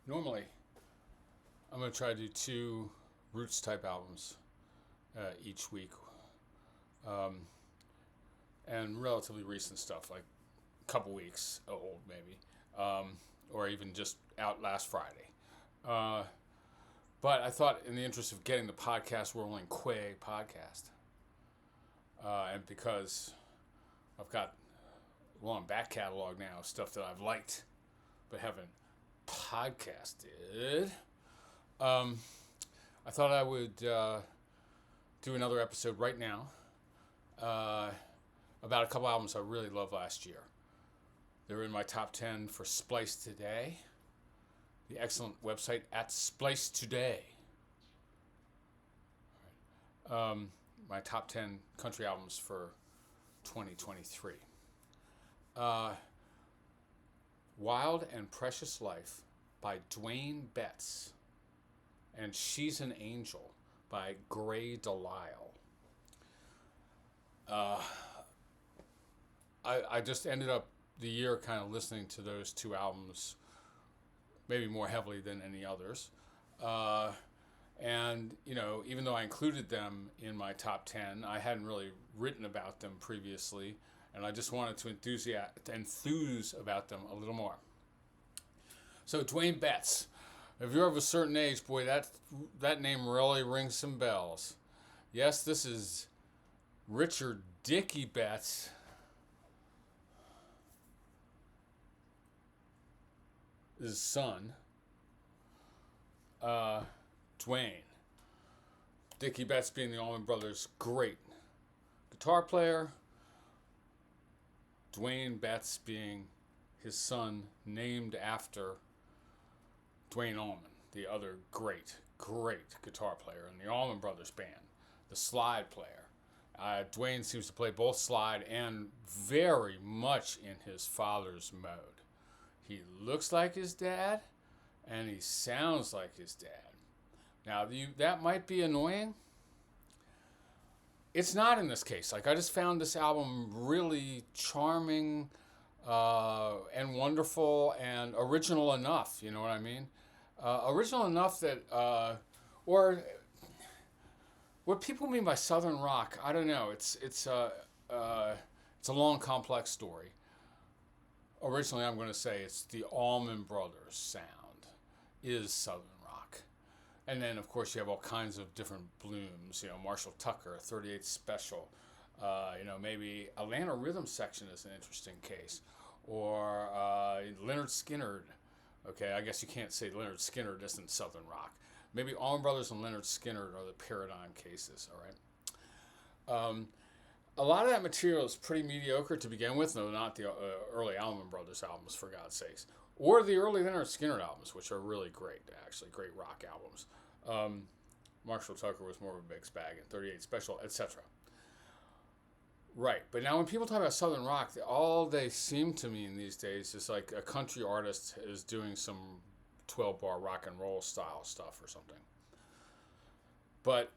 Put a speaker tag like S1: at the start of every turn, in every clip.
S1: Normally, I'm going to try to do two roots type albums each week, um, and relatively recent stuff, like a couple weeks old maybe, or even just out last Friday. Uh, but I thought, in the interest of getting the podcast rolling, Quay podcast, and because I've got a long back catalog now of stuff that I've liked but haven't podcasted. Um, I thought I would do another episode right now uh, about a couple albums I really loved last year. They're in my top 10 for Splice Today, the excellent website at Splice Today. My top 10 country albums for 2023. Wild and Precious Life by Duane Betts, and She's an Angel by Gray Delisle. I just ended up the year kind of listening to those two albums maybe more heavily than any others. And, even though I included them in my top 10, I hadn't really written about them previously, and I just wanted to enthuse about them a little more. So, Duane Betts. If you're of a certain age, boy, that name really rings some bells. Yes, this is Richard Dickie Betts. His son, Duane. Dickie Betts being the Allman Brothers' great guitar player. Duane Betts being his son, named after Duane Allman, the other great guitar player in the Allman Brothers band, the slide player. Duane seems to play both slide and very much in his father's mode. He looks like his dad, and he sounds like his dad. Now, that might be annoying. It's not in this case. Like, I just found this album really charming and wonderful and original enough. You know what I mean? Original enough that, or what people mean by Southern rock, I don't know. It's a long, complex story. Originally, I'm going to say it's the Allman Brothers sound is Southern rock. And then, of course, you have all kinds of different blooms. Marshall Tucker, 38 Special. Maybe Atlanta Rhythm Section is an interesting case. Or Leonard Skinner. Okay, I guess you can't say Leonard Skinner isn't Southern rock. Maybe Allman Brothers and Leonard Skinner are the paradigm cases, all right? A lot of that material is pretty mediocre to begin with, though not the early Allman Brothers albums, for God's sakes. Or the early Leonard Skinner albums, which are really great, actually, great rock albums. Marshall Tucker was more of a mixed bag, and 38 Special, etc. Right, but now when people talk about Southern rock, all they seem to mean these days is like a country artist is doing some 12-bar rock and roll style stuff or something. But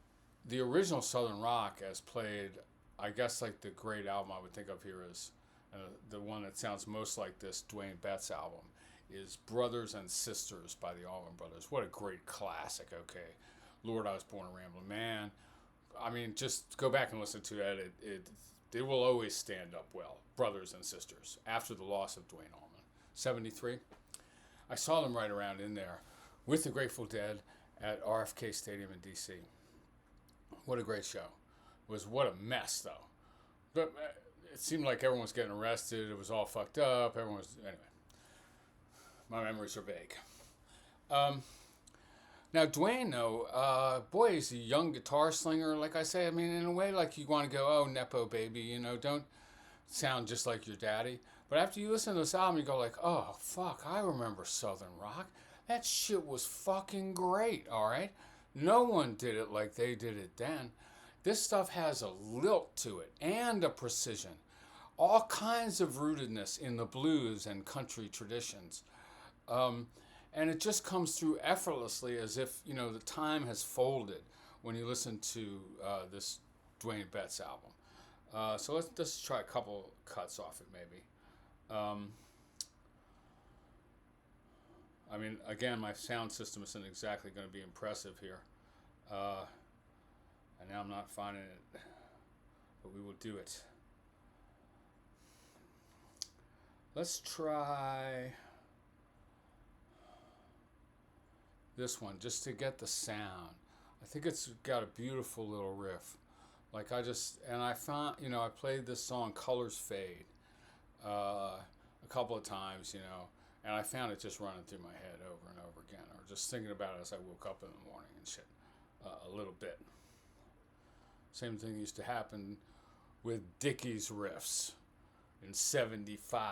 S1: the original Southern rock, as played, I guess like the great album I would think of here is the one that sounds most like this Duane Betts album is Brothers and Sisters by the Allman Brothers. What a great classic, okay. Lord, I Was Born a Rambling Man. I mean, just go back and listen to that. It will always stand up well. Brothers and Sisters, after the loss of Duane Allman. 73. I saw them right around in there with the Grateful Dead at RFK Stadium in D.C. What a great show. What a mess, though. But it seemed like everyone was getting arrested. It was all fucked up. Anyway. My memories are vague. Now, Duane, though, boy, he's a young guitar slinger. Like I say, I mean, in a way, like you want to go, oh, Nepo baby, don't sound just like your daddy. But after you listen to this album, you go like, oh, fuck, I remember Southern rock. That shit was fucking great, all right? No one did it like they did it then. This stuff has a lilt to it and a precision. All kinds of rootedness in the blues and country traditions. And it just comes through effortlessly as if, the time has folded when you listen to this Duane Betts album. So let's try a couple cuts off it maybe. I mean, again, my sound system isn't exactly going to be impressive here. And now I'm not finding it, but we will do it. Let's try this one just to get the sound. I think it's got a beautiful little riff. Like I found, I played this song Colors Fade a couple of times, and I found it just running through my head over and over again, or just thinking about it as I woke up in the morning and shit, a little bit. Same thing used to happen with Dickie's riffs in '75.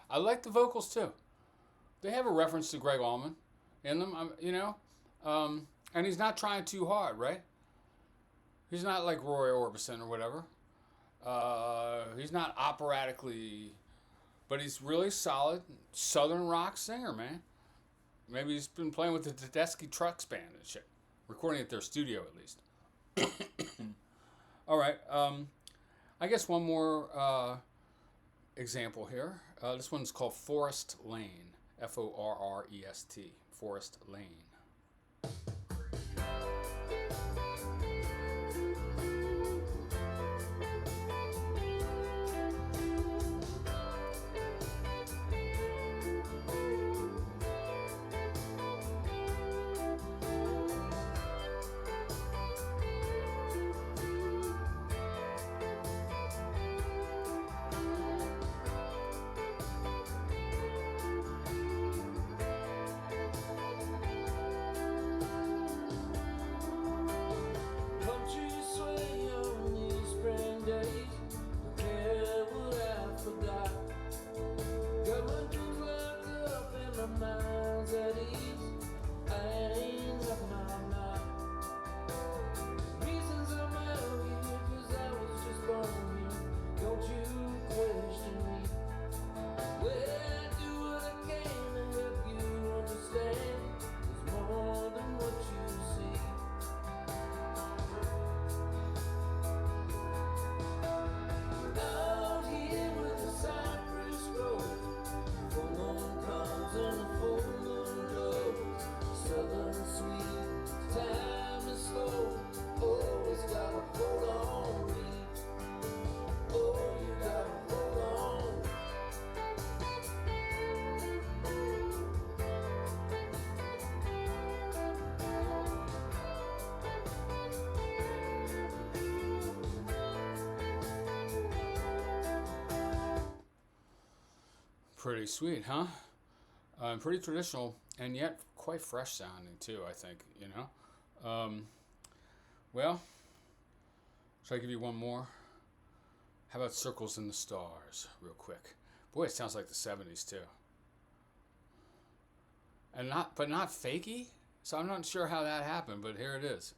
S1: I like the vocals too. They have a reference to Greg Allman in them, and he's not trying too hard, right? He's not like Roy Orbison or whatever. He's not operatically, but he's really solid Southern rock singer, man. Maybe he's been playing with the Tedeschi Trucks band and shit, recording at their studio at least. All right, I guess one more example here. This one's called Forest Lane, Forrest, Forest Lane. Pretty sweet, huh? Pretty traditional, and yet quite fresh sounding too, I think, Well, should I give you one more? How about Circles in the Stars, real quick? Boy, it sounds like the 70s too. And not fakey. So I'm not sure how that happened, but here it is.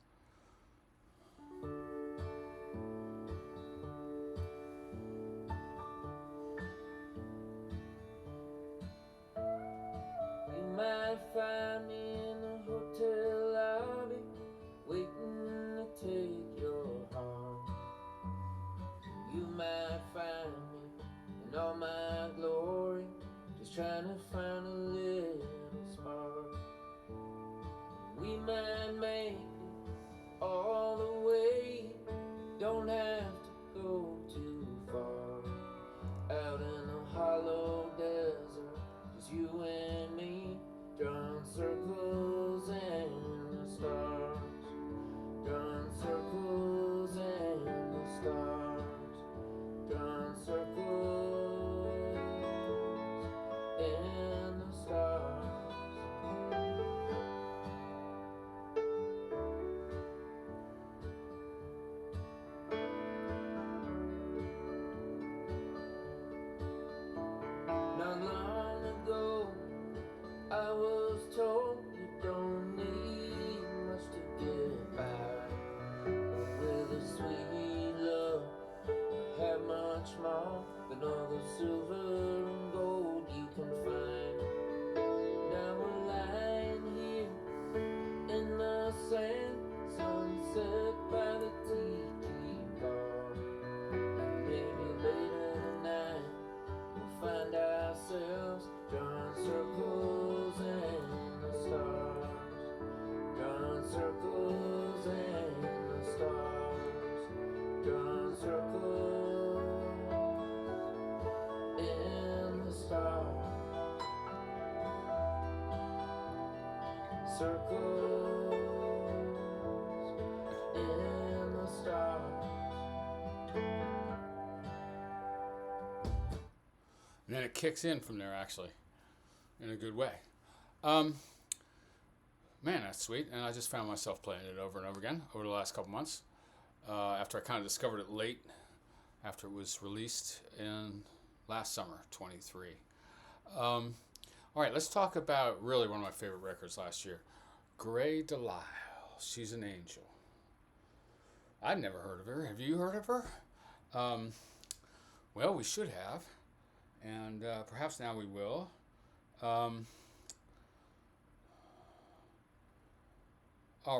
S2: You might find me in a hotel lobby, waiting to take your heart. You might find me in all my glory, just trying to find a little spark. We might make it all the way, don't have to go too far. Out in a hollow desert, just you and me, drawing circles in the stars. Drawing circles in the stars. Drawing circles in the stars. Not long ago, I was told you don't need much to get by. But with a sweet love, you have much more than all the silver and gold you can find. Now we're lying here in the sand, sunset by the tiki bar. And maybe later tonight we'll find ourselves drawing circles in the stars. Drawing circles in the stars. Drawing circles in the stars. Circles in the stars.
S1: And then it kicks in from there, actually, in a good way. Man, that's sweet. And I just found myself playing it over and over again over the last couple months. After I kind of discovered it late, after it was released in last summer, 23. All right, let's talk about really one of my favorite records last year, Grey Delisle. She's an Angel. I'd never heard of her. Have you heard of her? Well, we should have. And perhaps now we will. All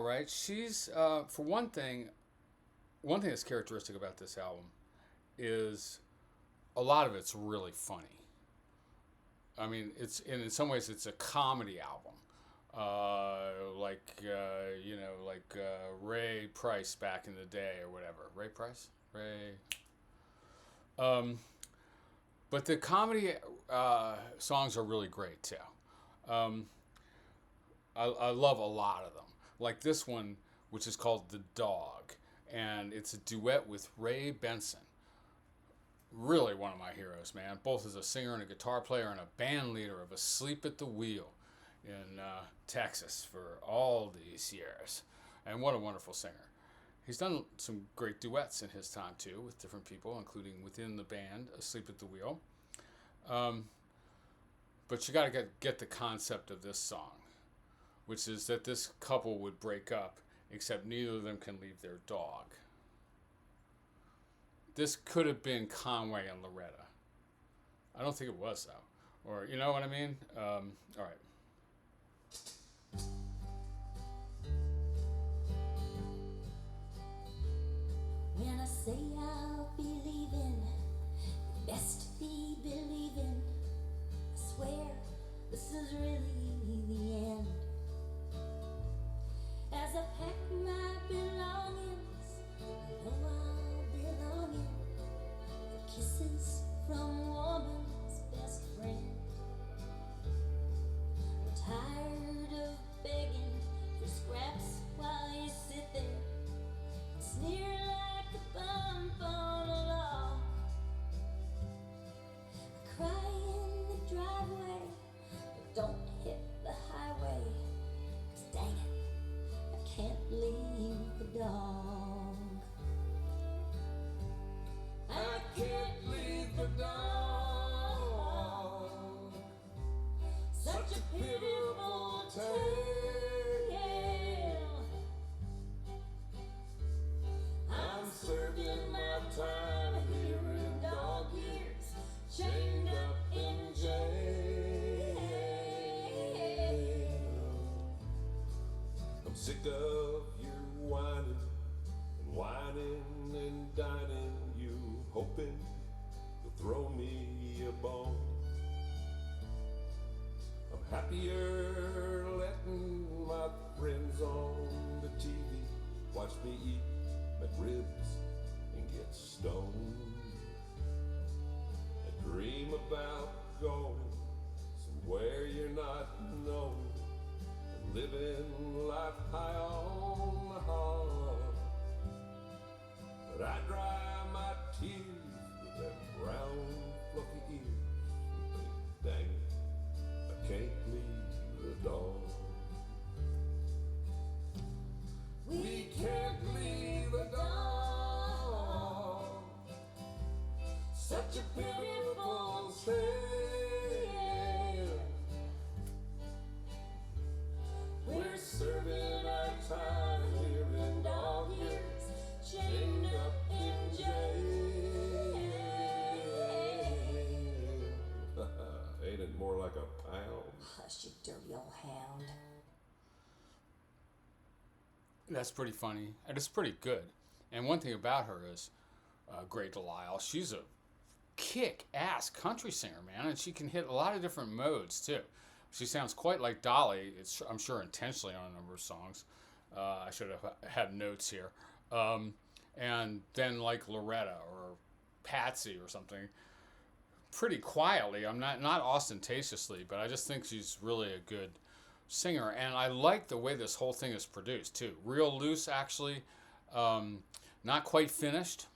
S1: right, she's for one thing that's characteristic about this album is a lot of it's really funny. I mean, in some ways it's a comedy album, like Ray Price back in the day or whatever. Ray Price, but the comedy songs are really great too. I love a lot of them. Like this one, which is called The Dog, and it's a duet with Ray Benson. Really one of my heroes, man. Both as a singer and a guitar player and a band leader of Asleep at the Wheel in Texas for all these years. And what a wonderful singer. He's done some great duets in his time, too, with different people, including within the band Asleep at the Wheel. But you got to get the concept of this song, which is that this couple would break up, except neither of them can leave their dog. This could have been Conway and Loretta. I don't think it was, though. Or, you know what I mean? All right.
S3: When I say I'll be leaving, you best be believing. I swear this is really the end. As I pack my belongings, I know I'll be longing for kisses from woman's best friend. I'm tired of begging for scraps while you sit there and sneer like a bump on a log. I cry in the driveway, but don't hit the highway, 'cause dang it, can't leave the dog. I can't
S4: bone. I'm happier letting my friends on the TV watch me eat McRibs and get stoned. I dream about going somewhere you're not known and living life high on the hog. But I dry my tears with them brown fluffy ears and think, dang it, I can't leave the dog. We can't leave the dog. Such a pitiful tale. We're serving our time here in dog years, chained up in jail. Ain't it more like a pound?
S3: Hush, you dirty old hound.
S1: That's pretty funny, and it's pretty good. And one thing about her is, Great Delisle, she's a kick-ass country singer, man, and she can hit a lot of different modes, too. She sounds quite like Dolly, I'm sure intentionally on a number of songs. I should have had notes here. And then like Loretta or Patsy or something, pretty quietly, I'm not ostentatiously, but I just think she's really a good singer, and I like the way this whole thing is produced too. Real loose, actually, not quite finished.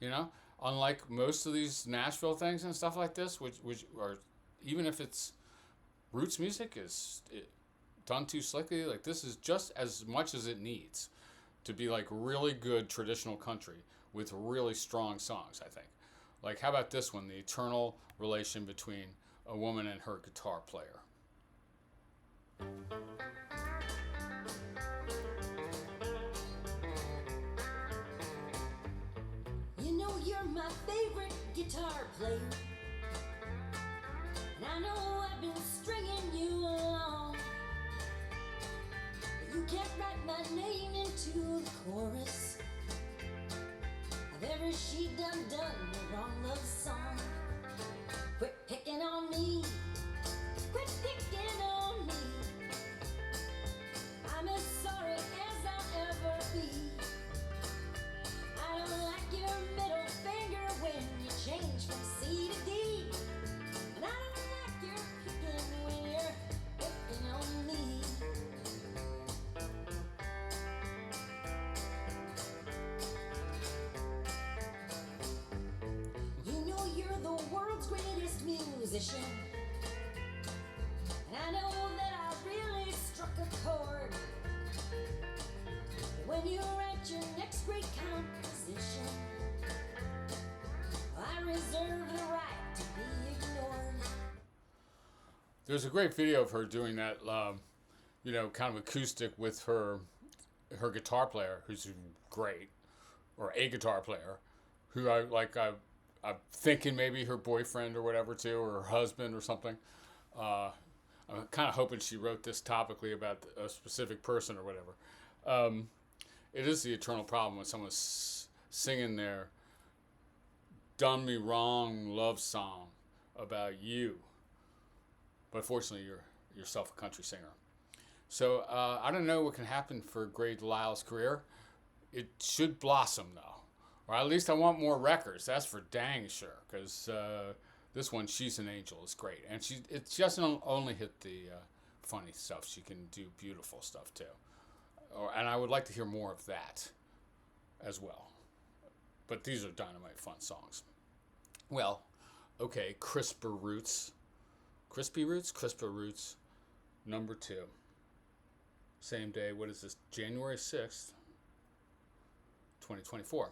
S1: You know, unlike most of these Nashville things and stuff like this, which are, even if it's roots music is done too slickly, like this is just as much as it needs to be like really good traditional country with really strong songs. I think. Like, how about this one? The eternal relation between a woman and her guitar player.
S3: You know you're my favorite guitar player, and I know I've been stringing you along, but you can't write my name into the chorus of every she done a wrong love song. Quit picking on me, quit picking on me. I'm as sorry as I'll ever be. I don't like your middle finger when you change from C to D, and I don't like your picking when you're picking on me. You know you're the world's greatest musician, and I know that I really struck a chord when you write your next great composition. I reserve the right to be ignored.
S1: There's a great video of her doing that, kind of acoustic with her guitar player, who's great, or a guitar player, who I'm thinking maybe her boyfriend or whatever too, or her husband or something. I'm kind of hoping she wrote this topically about a specific person or whatever. It is the eternal problem when someone's singing their done me wrong love song about you, but fortunately you're yourself a country singer. So I don't know what can happen for Great Delisle's career. It should blossom though, or at least I want more records. That's for dang sure, because this one, She's an Angel, is great, and it doesn't only hit the funny stuff. She can do beautiful stuff too. And I would like to hear more of that as well. But these are dynamite fun songs. Well, okay, Crispy Roots, number 2. Same day, what is this, January 6th, 2024.